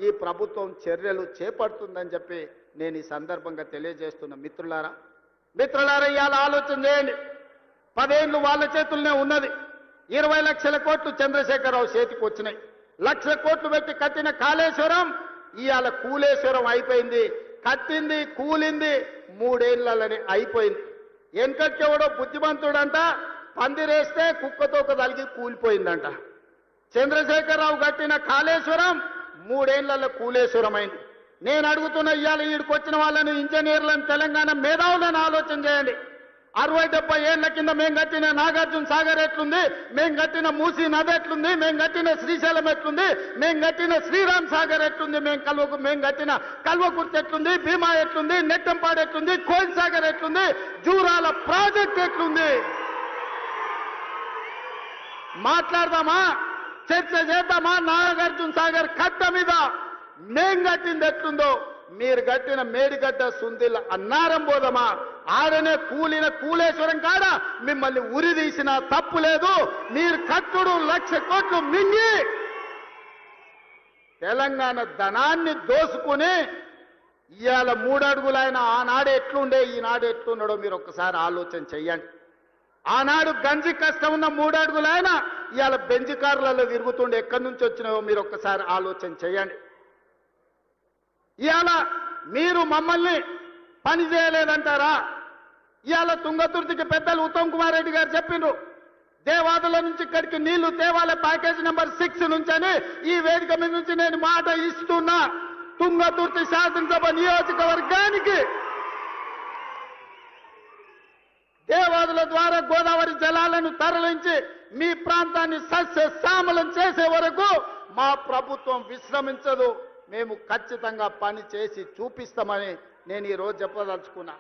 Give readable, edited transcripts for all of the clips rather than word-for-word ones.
ఈ ప్రభుత్వం చర్యలు చేపడుతుందని చెప్పి నేను ఈ సందర్భంగా తెలియజేస్తున్న మిత్రులారా ఇవాళ ఆలోచన చేయండి. 10 ఏళ్ళు వాళ్ళ చేతుల్లోనే ఉన్నది. 20 లక్షల కోట్లు చంద్రశేఖరరావు చేతికి వచ్చినాయి. 1 లక్ష కోట్లు పెట్టి కట్టిన కాళేశ్వరం ఇవాళ కూలేశ్వరం అయిపోయింది. కట్టింది కూలింది 3 ఏళ్లలోనే అయిపోయింది. వెనకటికెవడో బుద్ధిమంతుడంట పందిరేస్తే కుక్కతోక తలిగి కూలిపోయిందంట. చంద్రశేఖరరావు కట్టిన కాళేశ్వరం 3 ఏళ్లలో కూలేశ్వరం అయింది. నేను అడుగుతున్న ఇవాళ ఈడికి వచ్చిన వాళ్ళని ఇంజనీర్లను తెలంగాణ మేధావులను ఆలోచన చేయండి. 60-70 ఏళ్ల కింద మేము కట్టిన నాగార్జున సాగర్ ఎట్లుంది, మేము కట్టిన మూసీ నది ఎట్లుంది, మేము కట్టిన శ్రీశైలం ఎట్లుంది, మేము కట్టిన శ్రీరామ్ సాగర్ ఎట్లుంది, మేము కట్టిన కల్వకుర్తి ఎట్లుంది, భీమా ఎట్లుంది, నెట్టంపాడు ఎట్లుంది, కోయిల్ సాగర్ ఎట్లుంది, జూరాల ప్రాజెక్ట్ ఎట్లుంది. మాట్లాడదామా, చర్చ చేద్దామా? నాగార్జున సాగర్ కట్ట మీద మేం కట్టింది ఎట్లుందో మీరు కట్టిన మేడిగడ్డ సుందిల అన్నారం పోదమా? ఆడనే కూలిన కూలేశ్వరం కాడ మిమ్మల్ని ఉరి తీసిన తప్పు లేదు. మీరు కట్టుడు 1 లక్ష కోట్లు మింగి తెలంగాణ ధనాన్ని దోసుకుని ఇవాళ 3 అడుగులైన ఆనాడు ఎట్లుండే ఈనాడు ఎట్లున్నాడో మీరు ఒక్కసారి ఆలోచన చెయ్యండి. ఆనాడు గంజి కష్టం ఉన్న 3 అడుగులైన ఇవాళ బెంజ్ కార్లలో తిరుగుతుండే ఎక్కడి నుంచి వచ్చినాయో మీరు ఒక్కసారి ఆలోచన చేయండి. ఇవాళ మీరు మమ్మల్ని పని చేయలేదంటారా? ఇవాళ తుంగతుర్తికి పెద్దలు ఉత్తమ్ కుమార్ రెడ్డి గారు చెప్పిండ్రు, దేవాదుల నుంచి ఇక్కడికి నీళ్లు తేవాలే ప్యాకేజ్ నెంబర్ 6 నుంచి అని ఈ వేదిక మీద నుంచి నేను మాట ఇస్తున్నా. తుంగతుర్తి శాసనసభ నియోజకవర్గానికి దేవాదుల ద్వారా గోదావరి జలాలను తరలించి మీ ప్రాంతాన్ని సస్యశ్యామలం చేసే వరకు మా ప్రభుత్వం విశ్రమించదు. మేము ఖచ్చితంగా పని చేసి చూపిస్తామని నేను ఈరోజు చెప్పదలుచుకున్నా.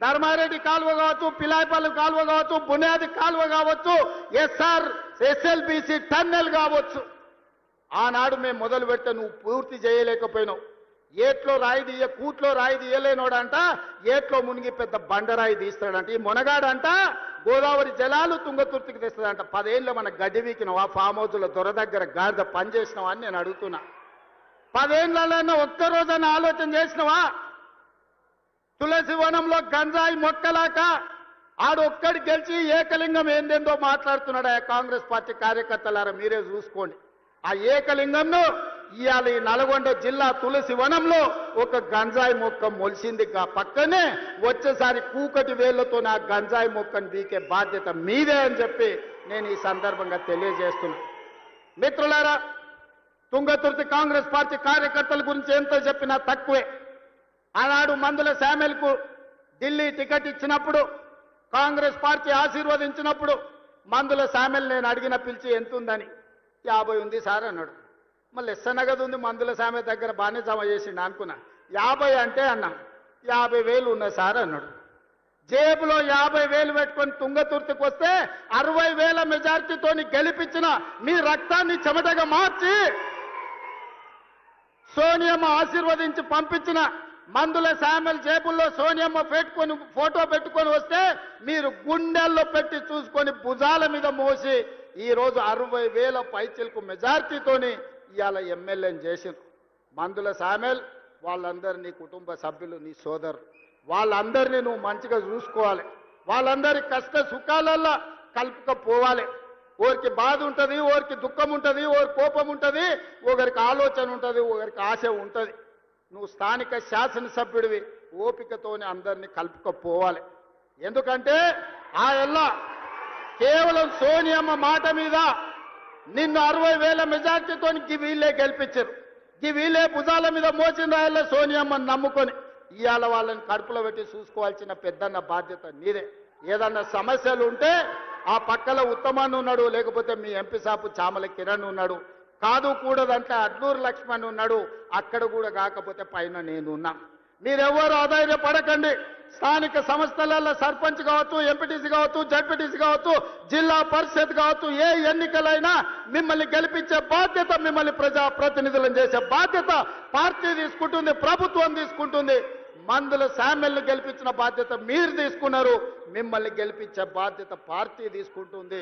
ధర్మారెడ్డి కాలువ కావచ్చు, పిలాయిపల్లి కాలువ కావచ్చు, బునియాది కాలువ కావచ్చు, SLBC టన్నెల్ కావచ్చు, ఆనాడు మేము మొదలు పెడితే నువ్వు పూర్తి చేయలేకపోయినావు. ఏట్లో రాయి తీయ కూట్లో రాయి తీయలేనోడంట ఏట్లో మునిగి పెద్ద బండరాయి తీస్తాడంట. ఈ మునగాడంట గోదావరి జలాలు తుంగతుర్తికి తెస్తాడంట. 10 ఏళ్ళు మన గడ్డి వీకినవా? ఫామ్ హౌస్లో దొర దగ్గర గాడిద పని చేసినావా అని నేను అడుగుతున్నా. 10 ఏళ్ళలో ఒక్కరోజన్నా ఆలోచన చేసినవా? తులసి వనంలో గంజాయి మొక్కలాక ఆడొక్కడి గెలిచి ఏకలింగం ఏందేందో మాట్లాడుతున్నాడు. ఆ కాంగ్రెస్ పార్టీ కార్యకర్తలారా మీరే చూసుకోండి. ఆ ఏకలింగంను ఇవాళ ఈ నల్గొండ జిల్లా తులసి వనంలో ఒక గంజాయి మొక్క మొలిసింది. పక్కనే వచ్చేసారి కూకటి వేళ్లతో నా గంజాయి మొక్కను బీకే బాధ్యత మీదే అని చెప్పి నేను ఈ సందర్భంగా తెలియజేస్తున్నా. మిత్రులారా, తుంగతుర్తి కాంగ్రెస్ పార్టీ కార్యకర్తల గురించి ఎంత చెప్పినా తక్కువే. ఆనాడు మందుల శామెల్కు ఢిల్లీ టికెట్ ఇచ్చినప్పుడు కాంగ్రెస్ పార్టీ ఆశీర్వదించినప్పుడు మందుల శామెల్ నేను అడిగిన పిలిచి ఎంత ఉందని 50 ఉంది సార్ అన్నాడు. మళ్ళీ ఎస్సనగదు ఉంది మందుల శామె దగ్గర బాగానే జమ చేసిండు అనుకున్నా. 50 అంటే అన్నా 50,000 ఉన్నాయి సార్ అన్నాడు. జేబులో 50,000 పెట్టుకొని తుంగతుర్తికి వస్తే 60,000 మెజార్టీతో గెలిపించిన మీ రక్తాన్ని చెమటగా మార్చి సోనియమ్మ ఆశీర్వదించి పంపించిన మందుల శామెల్ జేబుల్లో సోనియమ్మ పెట్టుకొని ఫోటో పెట్టుకొని వస్తే మీరు గుండెల్లో పెట్టి చూసుకొని భుజాల మీద మోసి ఈరోజు 60,000 పైచిలకు మెజార్టీతోని ఇవాళ ఎమ్మెల్యేని చేసింది. మందుల శామెల్ వాళ్ళందరూ నీ కుటుంబ సభ్యులు, నీ సోదరు, వాళ్ళందరినీ నువ్వు మంచిగా చూసుకోవాలి. వాళ్ళందరి కష్ట సుఖాలల్లో కలుపుకపోవాలి. ఒకరికి బాధ ఉంటుంది, ఒకరికి దుఃఖం ఉంటుంది, ఒకరికి కోపం ఉంటుంది, ఒకరికి ఆలోచన ఉంటుంది, ఒకరికి ఆశ ఉంటుంది. నువ్వు స్థానిక శాసనసభ్యుడివి, ఓపికతోనే అందరినీ కలుపుకపోవాలి. ఎందుకంటే ఆ ఎల్లా కేవలం సోనియమ్మ మాట మీద నిన్ను 60,000 మెజార్టీతో వీళ్ళే గెలిపించారు. వీళ్ళే భుజాల మీద మోసిన రాయల్లో సోనియమ్మని నమ్ముకొని ఇవాళ వాళ్ళని కడుపులో పెట్టి చూసుకోవాల్సిన పెద్దన్న బాధ్యత నీదే. ఏదన్నా సమస్యలు ఉంటే ఆ పక్కల ఉత్తమాన్ని ఉన్నాడు, లేకపోతే మీ ఎంపీ సాపు చామల కిరణ్ ఉన్నాడు, కాదు కూడదంటే అడ్లూరు లక్ష్మణ్ ఉన్నాడు, అక్కడ కూడా కాకపోతే పైన నేను ఉన్నా. మీరెవ్వరు ఆధైర్యపడకండి. స్థానిక సంస్థలలో సర్పంచ్ కావచ్చు, ఎంపీటీసీ కావచ్చు, జడ్పీటీసీ కావచ్చు, జిల్లా పరిషత్ కావచ్చు, ఏ ఎన్నికలైనా మిమ్మల్ని గెలిపించే బాధ్యత, మిమ్మల్ని ప్రజాప్రతినిధులను చేసే బాధ్యత పార్టీ తీసుకుంటుంది, ప్రభుత్వం తీసుకుంటుంది. మందుల శామెల్ని గెలిపించిన బాధ్యత మీరు తీసుకున్నారు, మిమ్మల్ని గెలిపించే బాధ్యత పార్టీ తీసుకుంటుంది.